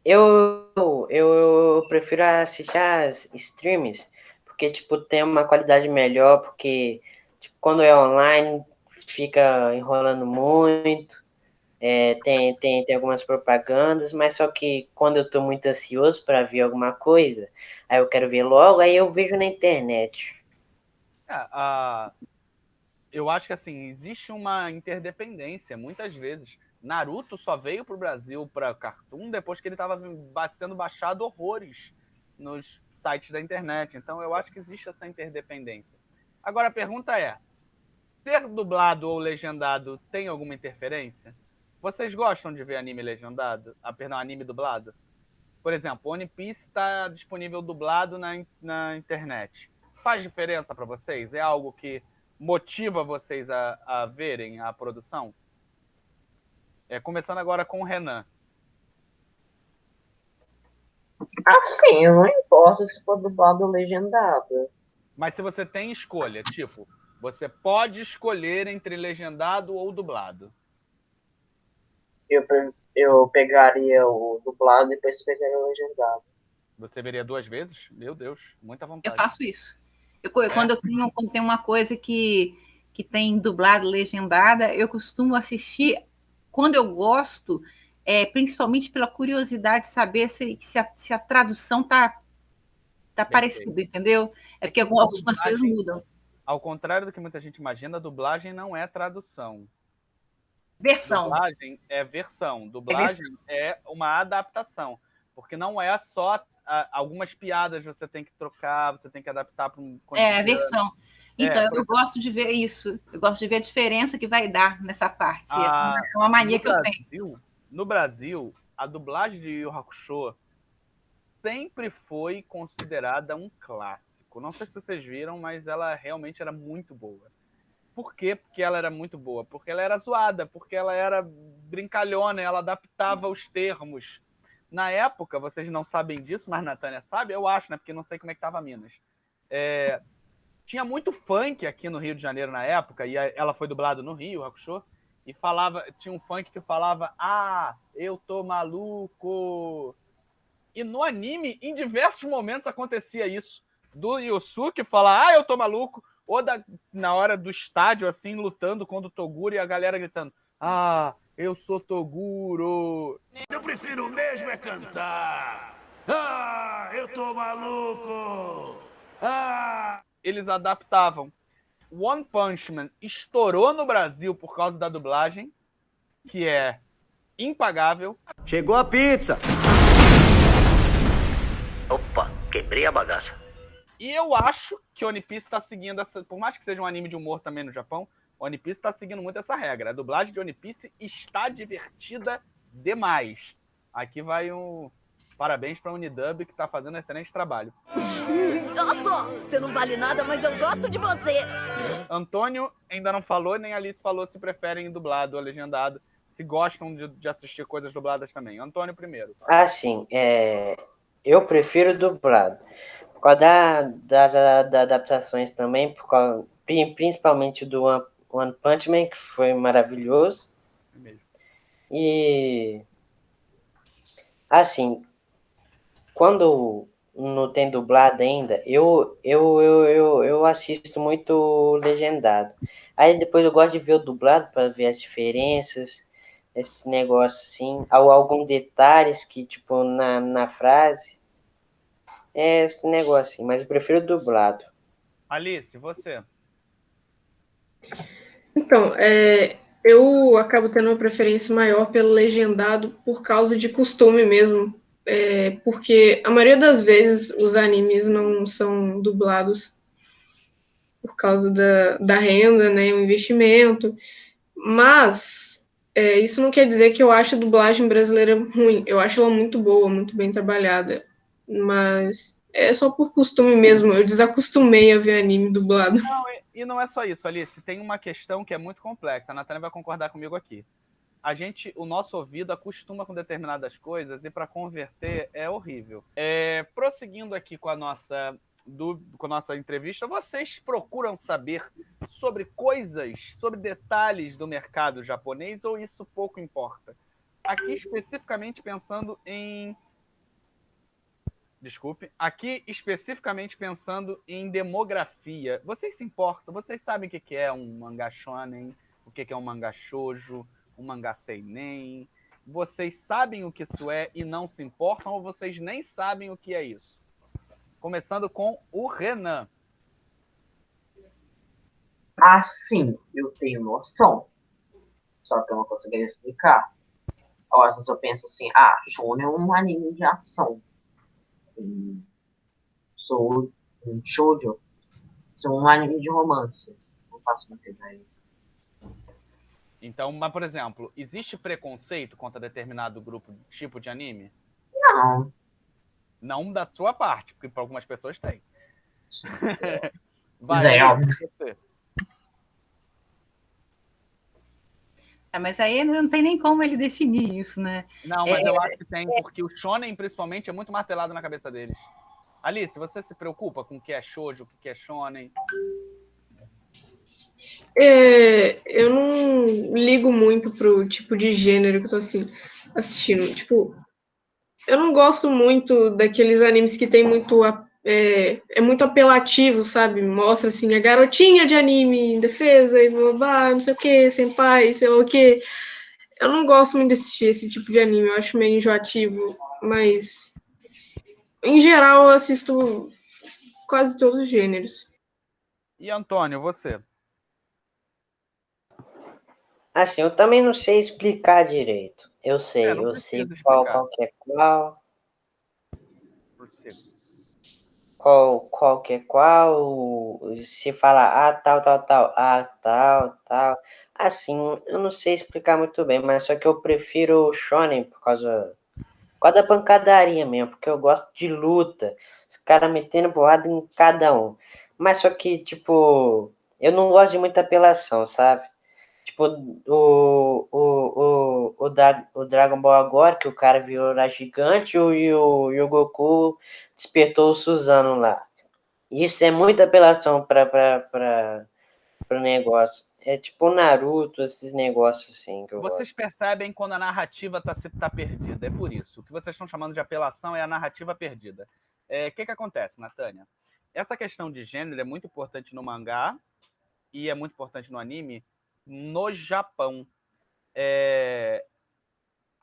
Eu prefiro assistir as streams, porque, tipo, tem uma qualidade melhor, porque, tipo, quando é online, fica enrolando muito, tem algumas propagandas, mas só que quando eu tô muito ansioso para ver alguma coisa, aí eu quero ver logo, aí eu vejo na internet.
Eu acho que, assim, existe uma interdependência, muitas vezes. Naruto só veio pro Brasil, para Cartoon, depois que ele estava sendo baixado horrores nos sites da internet. Então, eu acho que existe essa interdependência. Agora, a pergunta é, ser dublado ou legendado tem alguma interferência? Vocês gostam de ver anime legendado? Anime dublado? Por exemplo, One Piece está disponível dublado na internet. Faz diferença para vocês? É algo que motiva vocês a verem a produção? Começando agora com o Renan.
Assim, eu não importo se for dublado ou legendado.
Mas se você tem escolha, tipo, você pode escolher entre legendado ou dublado.
Eu pegaria o dublado e depois pegaria o legendado.
Você veria 2 vezes? Meu Deus, muita vontade.
Eu faço isso. Quando eu tenho uma coisa que tem dublado, legendada, eu costumo assistir quando eu gosto, principalmente pela curiosidade de saber se a tradução está parecida, entendeu? É porque algumas coisas mudam.
Ao contrário do que muita gente imagina, a dublagem não é tradução.
Versão.
Dublagem é versão. Dublagem é uma adaptação. Porque não é só algumas piadas você tem que trocar, você tem que adaptar para um cotidiano.
É, versão. Então, eu gosto de ver isso. Eu gosto de ver a diferença que vai dar nessa parte. Essa é uma mania que eu tenho.
No Brasil, a dublagem de Yu Yu Hakusho sempre foi considerada um clássico. Não sei se vocês viram, mas ela realmente era muito boa. Por quê? Porque ela era muito boa. Porque ela era zoada, porque ela era brincalhona, ela adaptava os termos. Na época, vocês não sabem disso, mas Natânia sabe, eu acho, né? Porque não sei como é que estava Minas. Tinha muito funk aqui no Rio de Janeiro na época, e ela foi dublada no Rio, Hakusho, e tinha um funk que falava, eu tô maluco. E no anime, em diversos momentos acontecia isso. Do Yosuke falar, eu tô maluco, ou na hora do estádio, assim, lutando contra o Toguro e a galera gritando, eu sou Toguro.
Eu prefiro mesmo é cantar. Eu tô maluco.
Eles adaptavam. One Punch Man estourou no Brasil por causa da dublagem, que é impagável.
Chegou a pizza.
Opa, quebrei a bagaça.
E eu acho que One Piece está seguindo essa... Por mais que seja um anime de humor também no Japão, One Piece está seguindo muito essa regra. A dublagem de One Piece está divertida demais. Aqui vai um parabéns para a Unidub, que está fazendo um excelente trabalho.
Olha só, você não vale nada, mas eu gosto de você.
Antônio ainda não falou, nem Alice falou se preferem dublado ou legendado, se gostam de assistir coisas dubladas também. Antônio primeiro.
Assim, eu prefiro dublado. Por causa das adaptações também, principalmente do One Punch Man, que foi maravilhoso.
É mesmo.
E, assim, quando não tem dublado ainda, eu assisto muito legendado. Aí depois eu gosto de ver o dublado para ver as diferenças, esse negócio assim, alguns detalhes que, tipo, na frase, esse negócio assim, mas eu prefiro o dublado.
Alice, você?
Então, eu acabo tendo uma preferência maior pelo legendado por causa de costume mesmo. Porque a maioria das vezes os animes não são dublados por causa da renda, né, o investimento. Mas isso não quer dizer que eu acho a dublagem brasileira ruim. Eu acho ela muito boa, muito bem trabalhada. Mas é só por costume mesmo. Eu desacostumei a ver anime dublado.
Não, e não é só isso, Alice. Tem uma questão que é muito complexa. A Natália vai concordar comigo aqui. O nosso ouvido acostuma com determinadas coisas e para converter é horrível. Prosseguindo aqui com a nossa entrevista, vocês procuram saber sobre coisas, sobre detalhes do mercado japonês ou isso pouco importa? Aqui especificamente pensando em demografia. Vocês se importam? Vocês sabem o que é um mangá shonen? O que é um mangá shoujo? Um mangá seinen? Vocês sabem o que isso é e não se importam ou vocês nem sabem o que é isso? Começando com o Renan.
Assim, eu tenho noção. Só que eu não conseguiria explicar. Às vezes eu penso assim, Shonen é um anime de ação. Um shoujo é um anime de romance. Não faço muita ideia.
Então, mas, por exemplo, existe preconceito contra determinado grupo, tipo de anime?
Não.
Não da sua parte, porque para algumas pessoas tem.
Vai,
Alice, você.
Mas aí não tem nem como ele definir isso, né?
Não, mas eu acho que tem, porque o shonen, principalmente, é muito martelado na cabeça deles. Alice, você se preocupa com o que é shoujo, o que é shonen?
Eu não ligo muito pro tipo de gênero que eu tô assistindo. Tipo, eu não gosto muito daqueles animes que tem muito. É muito apelativo, sabe? Mostra assim a garotinha de anime em defesa e blá, blá, não sei o que, senpai, sei lá o que. Eu não gosto muito de assistir esse tipo de anime, eu acho meio enjoativo, mas em geral eu assisto quase todos os gêneros.
E Antônio, você?
Assim, eu também não sei explicar direito. Eu sei
Não precisa
qual
explicar.
que é qual.
Prossiga.
Qual que é qual, se fala tal, tal. Assim, eu não sei explicar muito bem, mas só que eu prefiro o shonen por causa da pancadaria mesmo, porque eu gosto de luta, os caras metendo porrada em cada um. Mas só que, tipo, eu não gosto de muita apelação, sabe? Tipo, o Dragon Ball agora, que o cara virou lá gigante e o Goku despertou o Suzano lá. Isso é muita apelação para o negócio. É tipo Naruto, esses negócios assim que eu
Vocês
gosto.
percebem quando a narrativa tá perdida, é por isso. O que vocês estão chamando de apelação é a narrativa perdida. O que acontece, Natânia? Essa questão de gênero é muito importante no mangá e é muito importante no anime no Japão.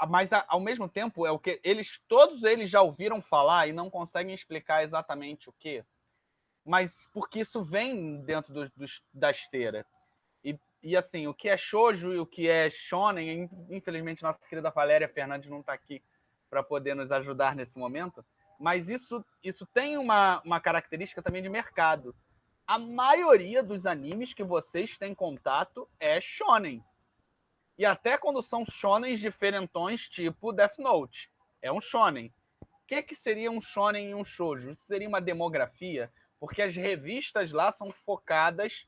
Mas ao mesmo tempo é o que todos eles já ouviram falar e não conseguem explicar exatamente o que, mas porque isso vem dentro da esteira. E assim, o que é shoujo e o que é shonen, infelizmente nossa querida Valéria Fernandes não está aqui para poder nos ajudar nesse momento, mas isso tem uma característica também de mercado. A maioria dos animes que vocês têm contato é shonen. E até quando são shonens diferentões, tipo Death Note. É um shonen. O que seria um shonen e um shoujo? Isso seria uma demografia, porque as revistas lá são focados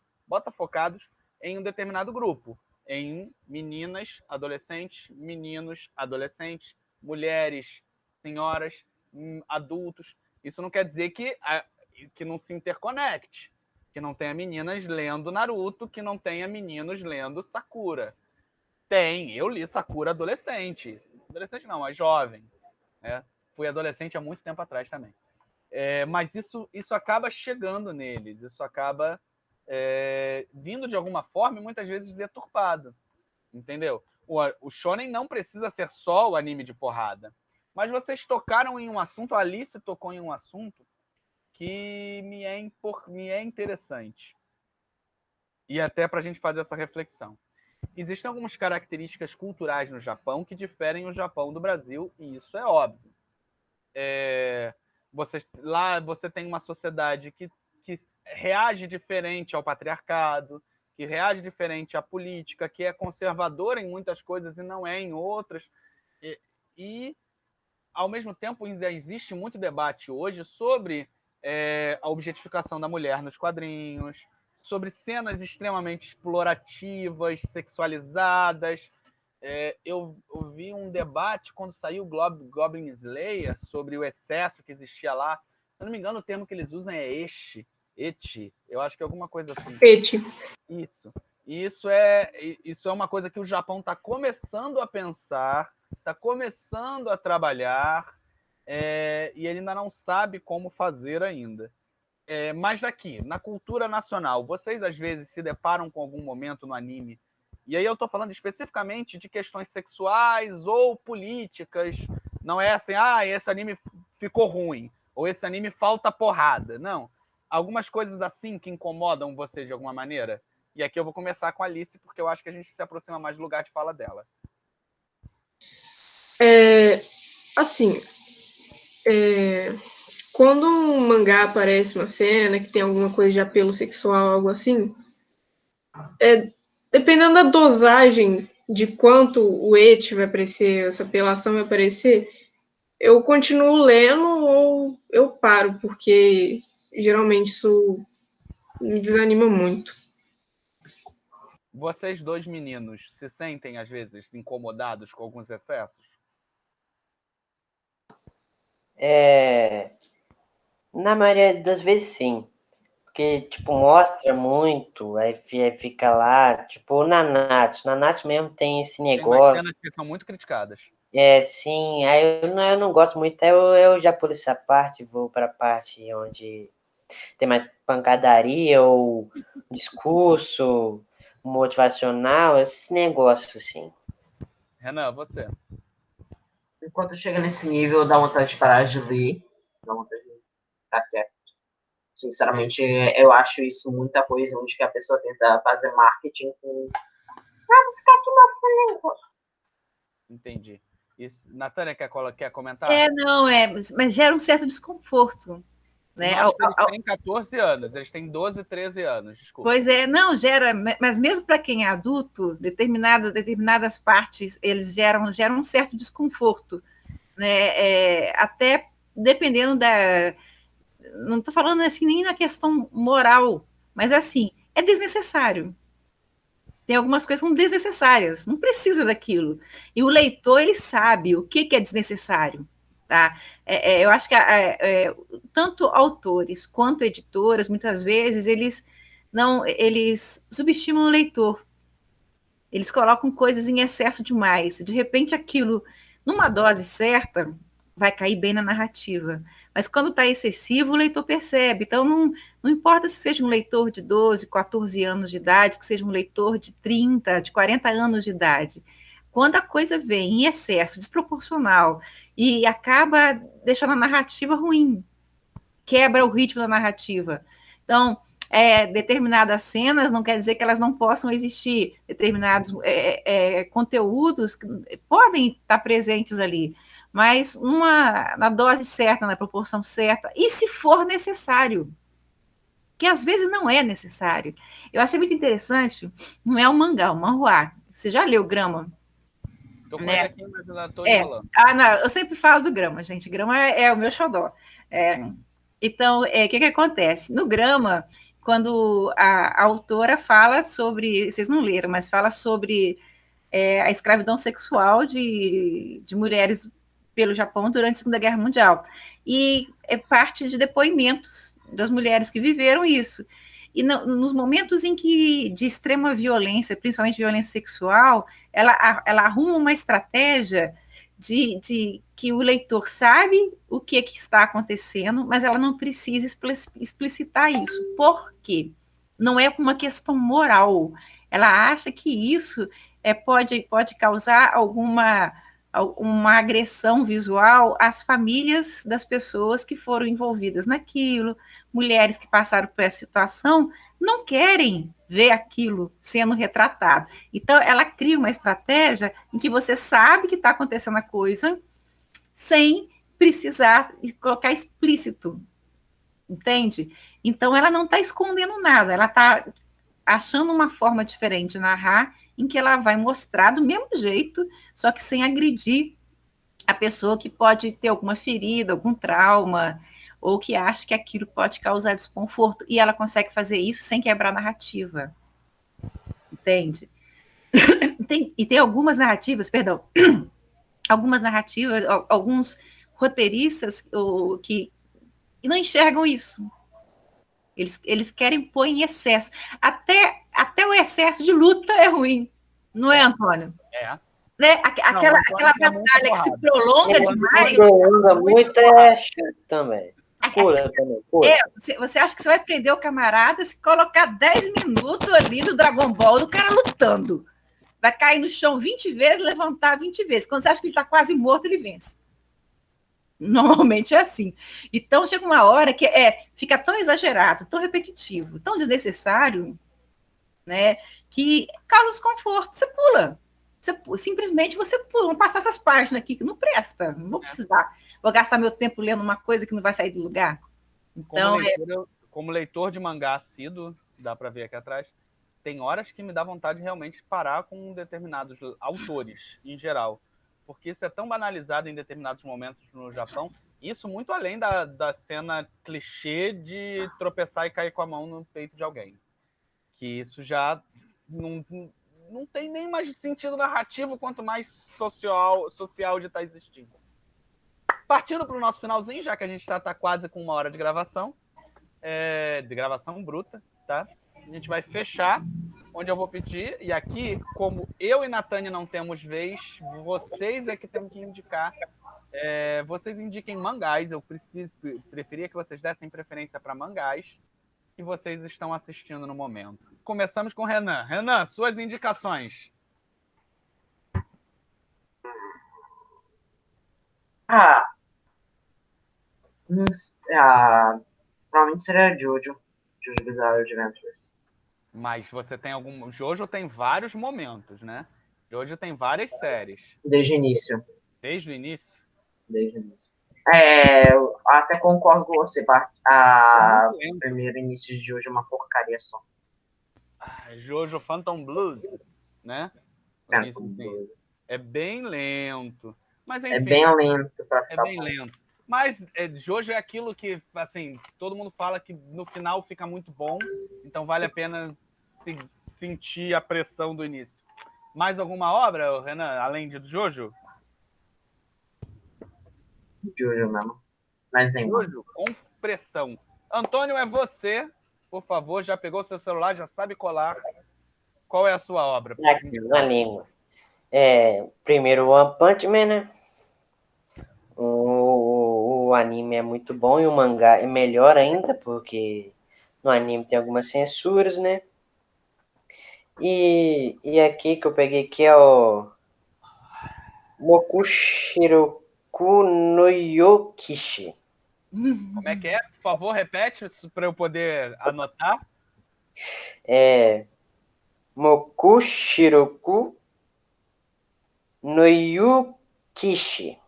em um determinado grupo. Em meninas, adolescentes, meninos, adolescentes, mulheres, senhoras, adultos. Isso não quer dizer que não se interconecte. Que não tenha meninas lendo Naruto, que não tenha meninos lendo Sakura. Eu li Sakura adolescente. Adolescente não, mas jovem. Né? Fui adolescente há muito tempo atrás também. Mas isso acaba chegando neles, isso acaba vindo de alguma forma e muitas vezes deturpado, entendeu? O shonen não precisa ser só o anime de porrada, mas vocês tocaram em um assunto, a Alice tocou em um assunto que me é interessante, e até para a gente fazer essa reflexão. Existem algumas características culturais no Japão que diferem o Japão do Brasil, e isso é óbvio. Lá você tem uma sociedade que reage diferente ao patriarcado, que reage diferente à política, que é conservadora em muitas coisas e não é em outras. E ao mesmo tempo, ainda existe muito debate hoje sobre a objetificação da mulher nos quadrinhos, sobre cenas extremamente explorativas, sexualizadas. Eu vi um debate quando saiu o Goblin Slayer sobre o excesso que existia lá. Se eu não me engano, o termo que eles usam é eti. Eu acho que é alguma coisa assim.
Eti.
Isso. Isso é uma coisa que o Japão está começando a pensar, está começando a trabalhar, e ele ainda não sabe como fazer ainda. Mas aqui, na cultura nacional, vocês às vezes se deparam com algum momento no anime, e aí eu estou falando especificamente de questões sexuais ou políticas, não é assim, esse anime ficou ruim, ou esse anime falta porrada, não. Algumas coisas assim que incomodam você de alguma maneira. E aqui eu vou começar com a Alice, porque eu acho que a gente se aproxima mais do lugar de fala dela.
Assim, quando um mangá aparece uma cena que tem alguma coisa de apelo sexual, algo assim, dependendo da dosagem de quanto o eti vai aparecer, essa apelação vai aparecer, eu continuo lendo ou eu paro, porque geralmente isso me desanima muito.
Vocês dois meninos se sentem, às vezes, incomodados com alguns excessos?
Na maioria das vezes, sim. Porque, tipo, mostra muito, aí fica lá, tipo, o Nanatsu. Nanatsu mesmo tem esse negócio.
Tem cenas que são muito criticadas.
Sim, aí eu não gosto muito, eu já pulo essa parte, vou pra parte onde tem mais pancadaria ou discurso motivacional, esse negócio, assim.
Renan, você?
Enquanto chega nesse nível, dá vontade de parar de ler, dá vontade de ficar quieto. Sinceramente, eu acho isso muita coisa onde que a pessoa tenta fazer marketing com... vou ficar aqui mostrando negócio.
Entendi. Natânia, quer comentar?
Mas gera um certo desconforto. Né?
Eles têm 14 anos, eles têm 12, 13 anos, desculpa.
Pois não, gera, mas mesmo para quem é adulto, determinadas partes, eles geram um certo desconforto, né? Até dependendo da... Não estou falando assim nem na questão moral, mas assim, é desnecessário. Tem algumas coisas que são desnecessárias, não precisa daquilo. E o leitor, ele sabe o que é desnecessário. Tá? Eu acho que tanto autores quanto editoras, muitas vezes, eles subestimam o leitor. Eles colocam coisas em excesso demais. De repente, aquilo, numa dose certa, vai cair bem na narrativa. Mas quando está excessivo, o leitor percebe. Então, não importa se seja um leitor de 12, 14 anos de idade, que seja um leitor de 30, de 40 anos de idade. Quando a coisa vem em excesso, desproporcional, e acaba deixando a narrativa ruim, quebra o ritmo da narrativa. Então, determinadas cenas não quer dizer que elas não possam existir, determinados conteúdos que podem estar presentes ali, mas na dose certa, na proporção certa, e se for necessário, que às vezes não é necessário. Eu achei muito interessante, não é um mangá, é um manhwa. Você já leu Grama?
Tô com ele aqui, mas eu tô
enrolando. Não, eu sempre falo do Grama, gente. Grama é o meu xodó. Então, o que acontece? No Grama, quando a autora fala sobre, vocês não leram, mas fala sobre a escravidão sexual de mulheres pelo Japão durante a Segunda Guerra Mundial. E é parte de depoimentos das mulheres que viveram isso. E nos momentos em que de extrema violência, principalmente violência sexual, ela arruma uma estratégia de que o leitor sabe o que está acontecendo, mas ela não precisa explicitar isso. Por quê? Não é uma questão moral. Ela acha que isso pode causar uma agressão visual às famílias das pessoas que foram envolvidas naquilo, mulheres que passaram por essa situação, não querem ver aquilo sendo retratado. Então, ela cria uma estratégia em que você sabe que está acontecendo a coisa sem precisar colocar explícito, entende? Então, ela não está escondendo nada, ela está achando uma forma diferente de narrar, em que ela vai mostrar do mesmo jeito, só que sem agredir a pessoa que pode ter alguma ferida, algum trauma, ou que acha que aquilo pode causar desconforto. E ela consegue fazer isso sem quebrar a narrativa. Entende? E tem algumas narrativas, perdão, alguns roteiristas que não enxergam isso. Eles querem pôr em excesso. Até o excesso de luta é ruim. Não é, Antônio?
É.
Né? Aquela batalha que se prolonga demais.
Prolonga muito é chato também. Pura também. Pura.
Você acha que você vai prender o camarada se colocar 10 minutos ali no Dragon Ball do cara lutando? Vai cair no chão 20 vezes, levantar 20 vezes. Quando você acha que ele está quase morto, ele vence. Normalmente é assim. Então, chega uma hora que fica tão exagerado, tão repetitivo, tão desnecessário, né, que causa desconforto. Você pula. Simplesmente você pula. Vamos passar essas páginas aqui que não presta. Não vou precisar. Vou gastar meu tempo lendo uma coisa que não vai sair do lugar. Então,
como leitor de mangá assíduo, dá para ver aqui atrás, tem horas que me dá vontade de realmente parar com determinados autores, em geral. Porque isso é tão banalizado em determinados momentos no Japão. Isso muito além da cena clichê de tropeçar e cair com a mão no peito de alguém. Que isso já não tem nem mais sentido narrativo, quanto mais social de estar existindo. Partindo para o nosso finalzinho, já que a gente está quase com 1 hora de gravação bruta, tá? A gente vai fechar, onde eu vou pedir, e aqui, como eu e Natânia não temos vez, vocês é que têm que indicar. Vocês indiquem mangás, eu preferia que vocês dessem preferência para mangás que vocês estão assistindo no momento. Começamos com o Renan. Renan, suas indicações.
Provavelmente seria Jojo Bizarre Adventures.
Mas você tem algum... Jojo tem vários momentos, né? Jojo tem várias séries.
Desde o início.
Desde o início?
Desde o início. Eu até concordo com você. O primeiro início de Jojo é uma porcaria só.
Jojo Phantom Blues, né?
Phantom Blues.
É bem lento. Mas, enfim,
é bem lento pra ficar.
É bem lento. Mas Jojo é aquilo que, assim, todo mundo fala que no final fica muito bom, então vale a pena sentir a pressão do início. Mais alguma obra, Renan, além de Jojo?
Jojo mesmo. Mas nem
Jojo com pressão. Antônio, é você. Por favor, já pegou seu celular, já sabe colar. Qual é a sua obra?
Aqui, na língua. Primeiro, One Punch Man, né? O anime é muito bom e o mangá é melhor ainda, porque no anime tem algumas censuras, né? E aqui que eu peguei aqui é o Mokushiroku no Yokishi.
Como é que é? Por favor, repete isso para eu poder anotar.
Mokushiroku no Yukishi.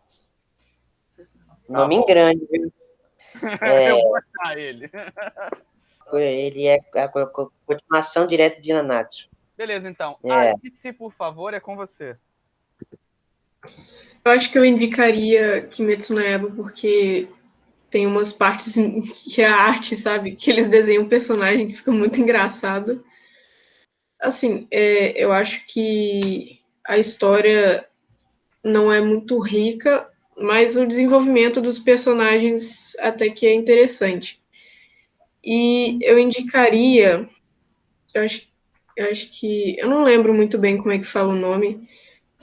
Nome grande, viu?
Eu vou achar ele.
Ele é a continuação direta de Nanatsu.
Beleza, então. Alice, por favor, é com você.
Eu acho que eu indicaria Kimetsu no Yaiba porque tem umas partes que a arte, sabe? Que eles desenham um personagem que fica muito engraçado. Assim, eu acho que a história não é muito rica, mas o desenvolvimento dos personagens até que é interessante. E eu indicaria, eu acho que, eu não lembro muito bem como é que fala o nome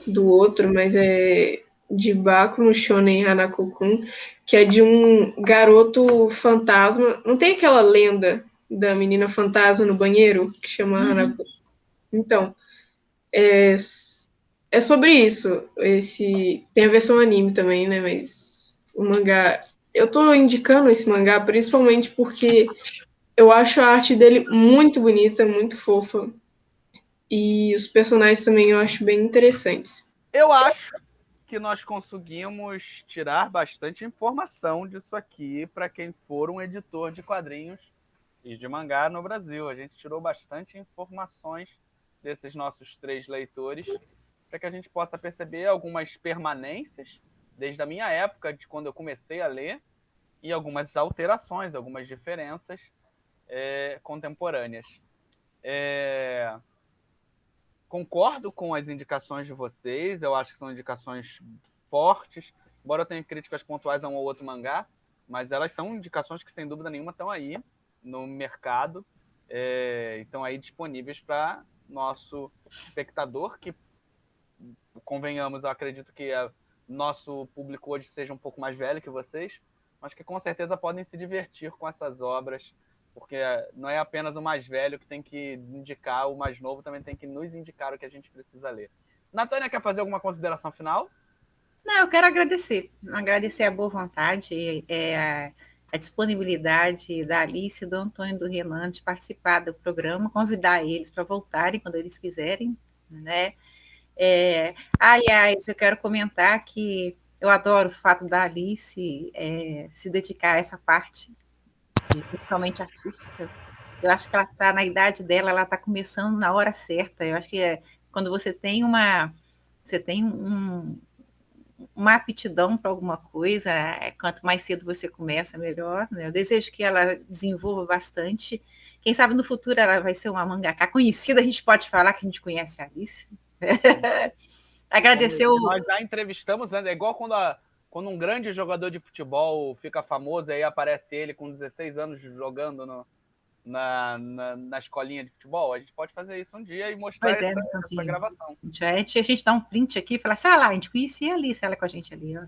do outro, mas é de Baku no Shonen Hanako-kun, que é de um garoto fantasma. Não tem aquela lenda da menina fantasma no banheiro que chama Hanako? Então, é sobre isso. Tem a versão anime também, né? Mas o mangá. Eu tô indicando esse mangá principalmente porque eu acho a arte dele muito bonita, muito fofa. E os personagens também eu acho bem interessantes.
Eu acho que nós conseguimos tirar bastante informação disso aqui para quem for um editor de quadrinhos e de mangá no Brasil. A gente tirou bastante informações desses nossos 3 leitores para que a gente possa perceber algumas permanências desde a minha época, de quando eu comecei a ler, e algumas alterações, algumas diferenças contemporâneas. Concordo com as indicações de vocês, eu acho que são indicações fortes, embora eu tenha críticas pontuais a um ou outro mangá, mas elas são indicações que, sem dúvida nenhuma, estão aí no mercado, estão aí disponíveis para nosso espectador, que, convenhamos, eu acredito que nosso público hoje seja um pouco mais velho que vocês, mas que com certeza podem se divertir com essas obras, porque não é apenas o mais velho que tem que indicar, o mais novo também tem que nos indicar o que a gente precisa ler. Natânia, quer fazer alguma consideração final?
Não, eu quero agradecer a boa vontade, a disponibilidade da Alice, do Antônio e do Renan de participar do programa, convidar eles para voltarem quando eles quiserem, né? Aliás, eu quero comentar que eu adoro o fato da Alice se dedicar a essa parte, principalmente artística. Eu acho que ela está na idade dela, ela está começando na hora certa. Eu acho que quando você tem uma aptidão para alguma coisa, quanto mais cedo você começa, melhor, né? Eu desejo que ela desenvolva bastante. Quem sabe no futuro ela vai ser uma mangaka conhecida, a gente pode falar que a gente conhece a Alice. Agradecer
Nós já entrevistamos, né? É igual quando um grande jogador de futebol fica famoso, aí aparece ele com 16 anos jogando na escolinha de futebol. A gente pode fazer isso um dia e mostrar essa gravação.
A gente dá um print aqui e fala assim, lá, a gente conhecia a Alice, ela com a gente ali. Ó.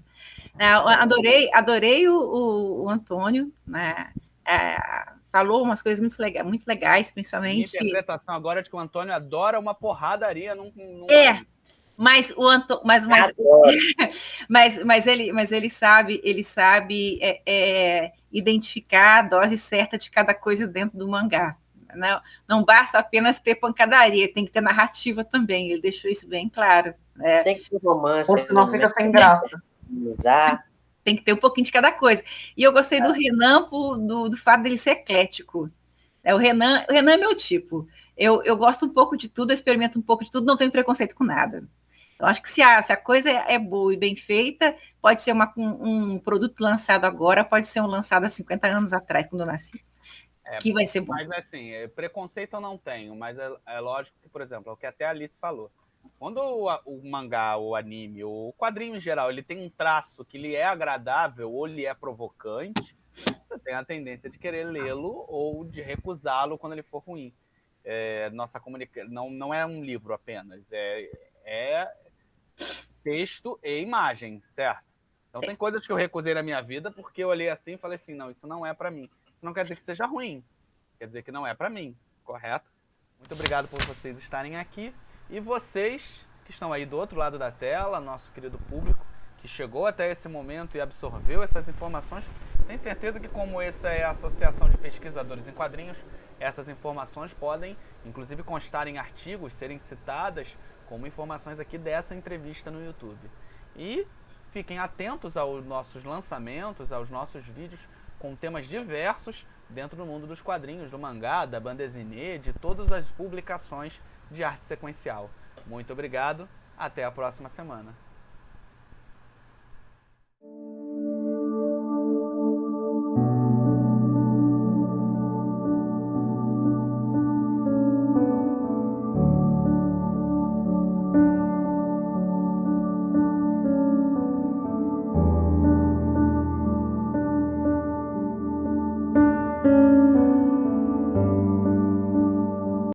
Adorei o Antônio, né? Falou umas coisas muito legais, principalmente...
Minha interpretação agora é de que o Antônio adora uma porradaria num
mas o Antônio, mas ele sabe identificar a dose certa de cada coisa dentro do mangá. Não basta apenas ter pancadaria, tem que ter narrativa também. Ele deixou isso bem claro. Né?
Tem que ter romance.
Ou senão fica sem graça.
Tem que ter um pouquinho de cada coisa. E eu gostei do Renan do fato dele ser eclético. O Renan é meu tipo. Eu gosto um pouco de tudo, eu experimento um pouco de tudo, não tenho preconceito com nada. Eu acho que se a coisa é boa e bem feita, pode ser um produto lançado agora, pode ser um lançado há 50 anos atrás, quando eu nasci, que vai ser bom.
Mas, assim, preconceito eu não tenho, mas é lógico que, por exemplo, é o que até a Alice falou. Quando o mangá, o anime, o quadrinho em geral, ele tem um traço que lhe é agradável ou lhe é provocante, você tem a tendência de querer lê-lo ou de recusá-lo quando ele for ruim. Nossa comunicação não é um livro apenas, é texto e imagem, certo? Então tem coisas que eu recusei na minha vida porque eu olhei assim e falei assim, não, isso não é para mim. Isso não quer dizer que seja ruim, quer dizer que não é para mim, correto? Muito obrigado por vocês estarem aqui e vocês que estão aí do outro lado da tela, nosso querido público que chegou até esse momento e absorveu essas informações, tenho certeza que como essa é a Associação de Pesquisadores em Quadrinhos, essas informações podem, inclusive, constar em artigos, serem citadas como informações aqui dessa entrevista no YouTube. E fiquem atentos aos nossos lançamentos, aos nossos vídeos com temas diversos dentro do mundo dos quadrinhos, do mangá, da bande dessinée, de todas as publicações de arte sequencial. Muito obrigado, até a próxima semana.